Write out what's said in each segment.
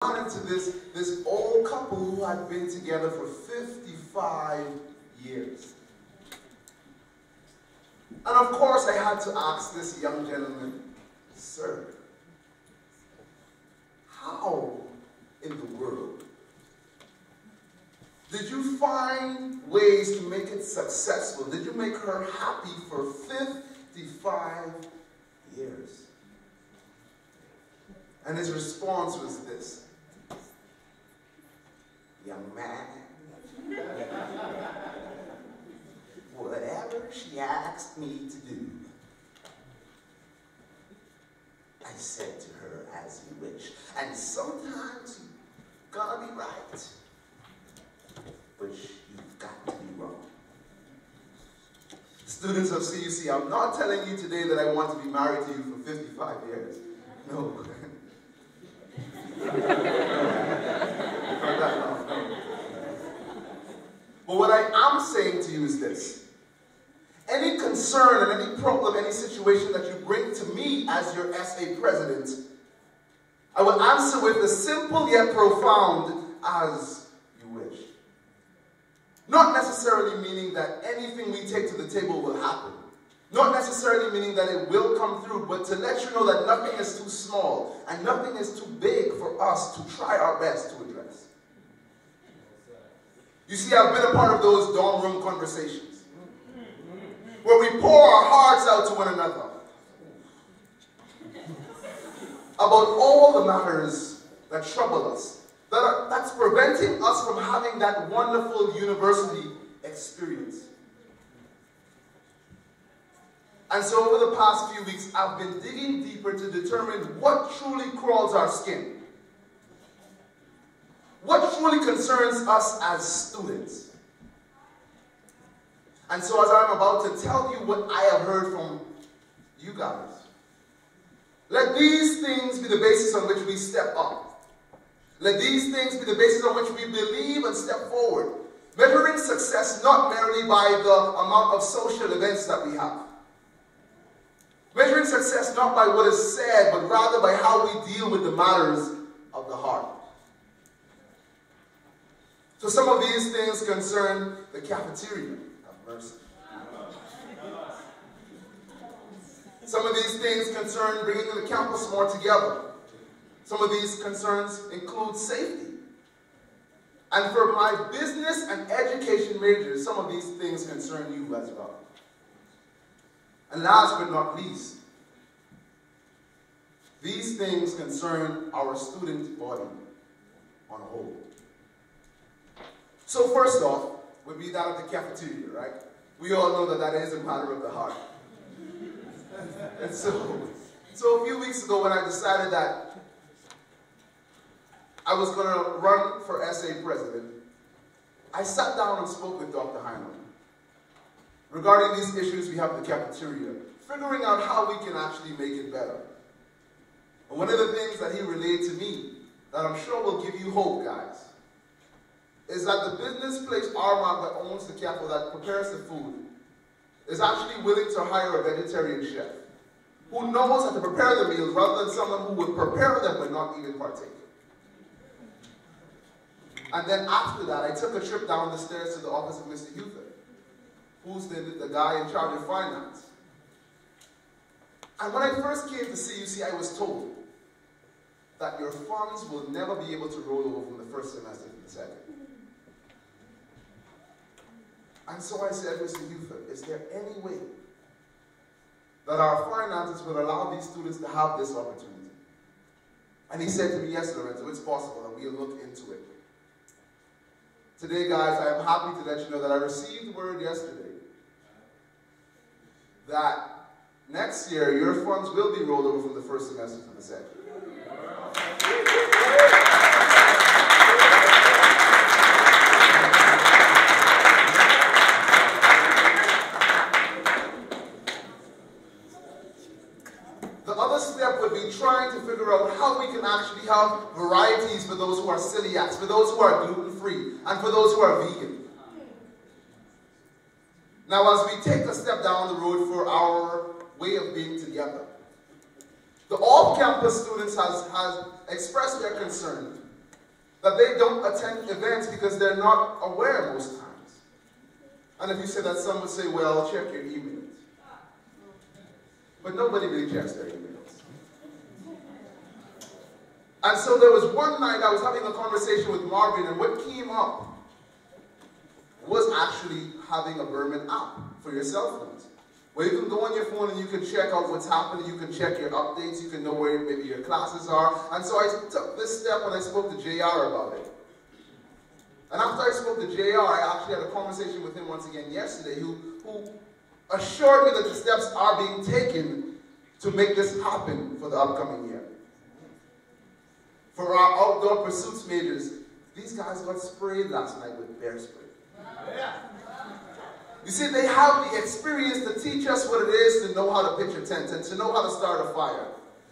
To this old couple who had been together for 55 years. And of course I had to ask this young gentleman, sir, how in the world did you find ways to make it successful? Did you make her happy for 55 years? And his response was this: young man, whatever she asked me to do, I said to her, as you wish. And sometimes you're gonna be right, but you've got to be wrong. Students of CUC, I'm not telling you today that I want to be married to you for 55 years. No. But what I am saying to you is this: any concern and any problem, any situation that you bring to me as your SA president, I will answer with the simple yet profound as you wish. Not necessarily meaning that anything we take to the table will happen. Not necessarily meaning that it will come through, but to let you know that nothing is too small and nothing is too big for us to try our best to address. You see, I've been a part of those dorm room conversations where we pour our hearts out to one another about all the matters that trouble us, that's preventing us from having that wonderful university experience. And so over the past few weeks, I've been digging deeper to determine what truly crawls our skin. What truly concerns us as students. And so as I'm about to tell you what I have heard from you guys, let these things be the basis on which we step up. Let these things be the basis on which we believe and step forward, measuring success not merely by the amount of social events that we have. Measuring success not by what is said, but rather by how we deal with the matters of the heart. So some of these things concern the cafeteria. Have mercy. Some of these things concern bringing the campus more together. Some of these concerns include safety. And for my business and education majors, some of these things concern you as well. And last but not least, these things concern our student body on a whole. So first off, would be that of the cafeteria, right? We all know that that is a matter of the heart. And so a few weeks ago when I decided that I was going to run for SA president, I sat down and spoke with Dr. Heinlein regarding these issues we have in the cafeteria, figuring out how we can actually make it better. And one of the things that he relayed to me that I'm sure will give you hope, guys, is that the business place Armand that owns the cafe that prepares the food is actually willing to hire a vegetarian chef who knows how to prepare the meals rather than someone who would prepare them but not even partake. And then after that, I took a trip down the stairs to the office of Mr. Huther, who's the guy in charge of finance. And when I first came to CUC, I was told that your funds will never be able to roll over from the first semester to the second. And so I said, Mr. Huther, is there any way that our finances will allow these students to have this opportunity? And he said to me, yes, Lorenzo, it's possible, and we'll look into it. Today, guys, I am happy to let you know that I received word yesterday that next year your funds will be rolled over from the first semester to the second. The other step would be trying to figure out how we can actually have varieties for those who are celiacs, for those who are gluten-free, and for those who are vegan. Now, as we take a step down the road for our way of being together, the off-campus students has expressed their concern that they don't attend events because they're not aware most times. And if you say that, some would say, well, check your emails. But nobody really checks their emails. And so there was one night I was having a conversation with Marvin, and what came up was actually having a Berman app for your cell phones, where you can go on your phone and you can check out what's happening, you can check your updates, you can know where maybe your classes are. And so I took this step and I spoke to JR about it. And after I spoke to JR, I actually had a conversation with him once again yesterday, who assured me that the steps are being taken to make this happen for the upcoming year. For our outdoor pursuits majors, these guys got sprayed last night with bear spray. You see, they have the experience to teach us what it is to know how to pitch a tent and to know how to start a fire.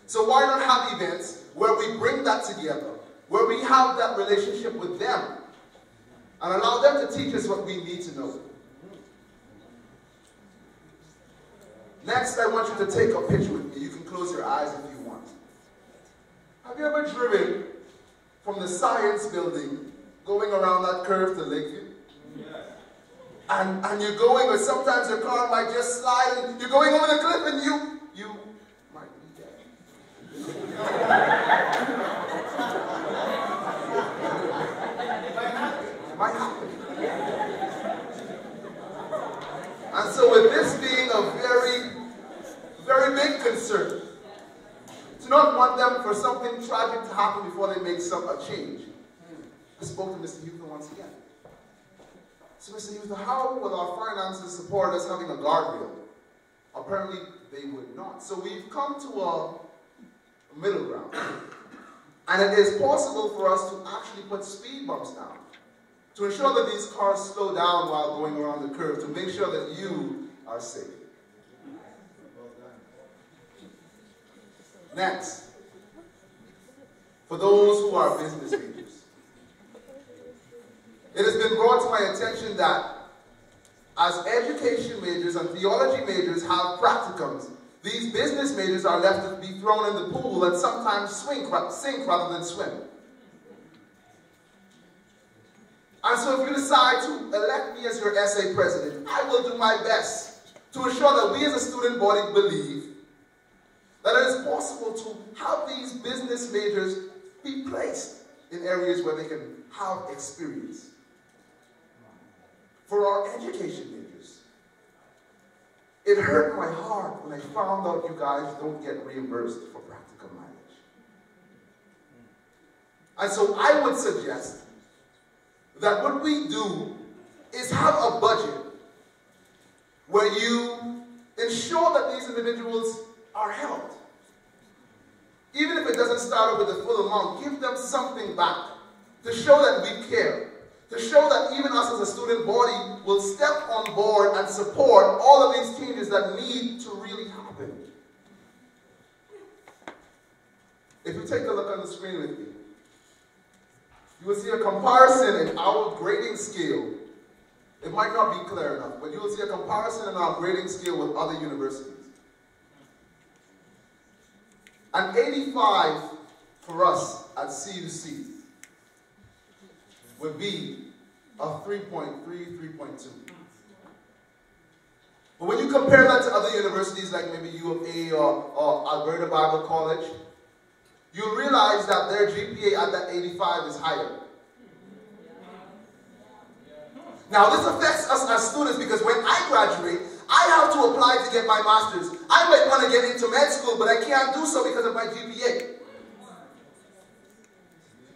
So why not have events where we bring that together, where we have that relationship with them, and allow them to teach us what we need to know. Next, I want you to take a picture with me. You can close your eyes if you want. Have you ever driven from the science building going around that curve to Lakeview? And you're going, or sometimes your car might just slide, and you're going over the cliff, and you might be dead. It might happen. And so with this being a very, very big concern, to not want them for something tragic to happen before they make a change, I spoke to Mr. Houston once again. So Mr. Houston, how will our finances support us having a guardrail? Apparently they would not. So we've come to a middle ground. And it is possible for us to actually put speed bumps down, to ensure that these cars slow down while going around the curve, to make sure that you are safe. Next, for those who are business leaders, it has been brought to my attention that as education majors and theology majors have practicums, these business majors are left to be thrown in the pool and sometimes sink rather than swim. And so if you decide to elect me as your SA president, I will do my best to ensure that we as a student body believe that it is possible to have these business majors be placed in areas where they can have experience. For our education majors, it hurt my heart when I found out you guys don't get reimbursed for practical mileage. And so I would suggest that what we do is have a budget where you ensure that these individuals are helped. Even if it doesn't start off with the full amount, give them something back to show that we care, to show that even us as a student body will step on board and support all of these changes that need to really happen. If you take a look on the screen with me, you will see a comparison in our grading scale. It might not be clear enough, but you will see a comparison in our grading scale with other universities. An 85 for us at CUC would be a 3.3, 3.2. But when you compare that to other universities like maybe U of A or Alberta Bible College, you'll realize that their GPA at that 85 is higher. Now this affects us as students because when I graduate, I have to apply to get my master's. I might want to get into med school, but I can't do so because of my GPA.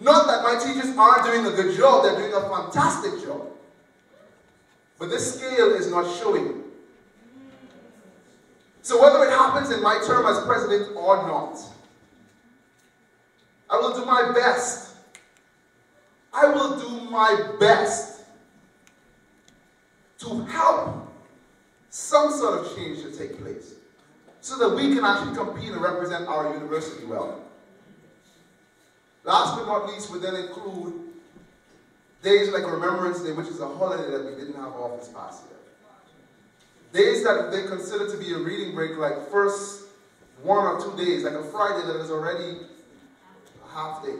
Not that my teachers aren't doing a good job, they're doing a fantastic job. But this scale is not showing. So whether it happens in my term as president or not, I will do my best. I will do my best to help some sort of change to take place so that we can actually compete and represent our university well. Last but not least, we then include days like Remembrance Day, which is a holiday that we didn't have off this past year. Days that they consider to be a reading break, like first 1 or 2 days, like a Friday that is already a half day.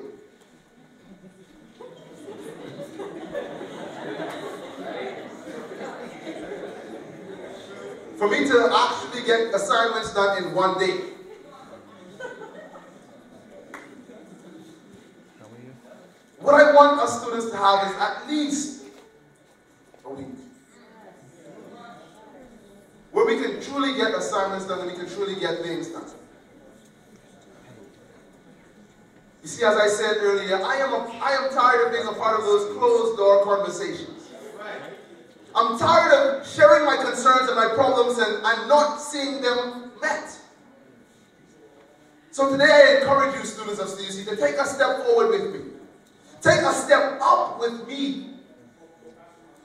for me to actually get assignments done in one day. What I want our students to have is at least a week where we can truly get assignments done and we can truly get things done. You see, as I said earlier, I am tired of being a part of those closed-door conversations. I'm tired of sharing my concerns and my problems and not seeing them met. So today I encourage you, students of CUC, to take a step forward with me. Take a step up with me.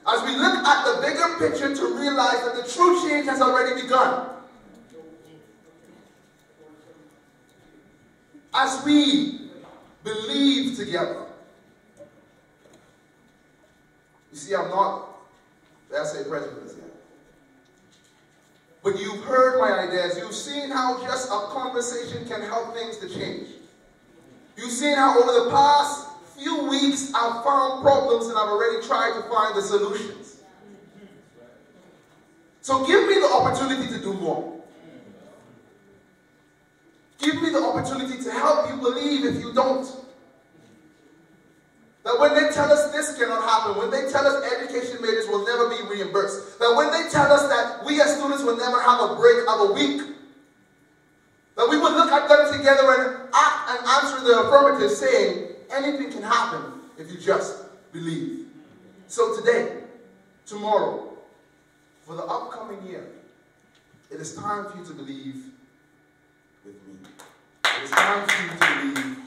As we look at the bigger picture to realize that the true change has already begun. As we believe together. You see, I'm not the SA president yet. But you've heard my ideas. You've seen how just a conversation can help things to change. You've seen how over the past few weeks I've found problems and I've already tried to find the solutions. So give me the opportunity to do more. Give me the opportunity to help you believe if you don't. That when they tell us this cannot happen, when they tell us education majors will never be reimbursed, that when they tell us that we as students will never have a break of a week, that we would look at them together and act and answer the affirmative saying, anything can happen if you just believe. So today, tomorrow, for the upcoming year, it is time for you to believe with me. It is time for you to believe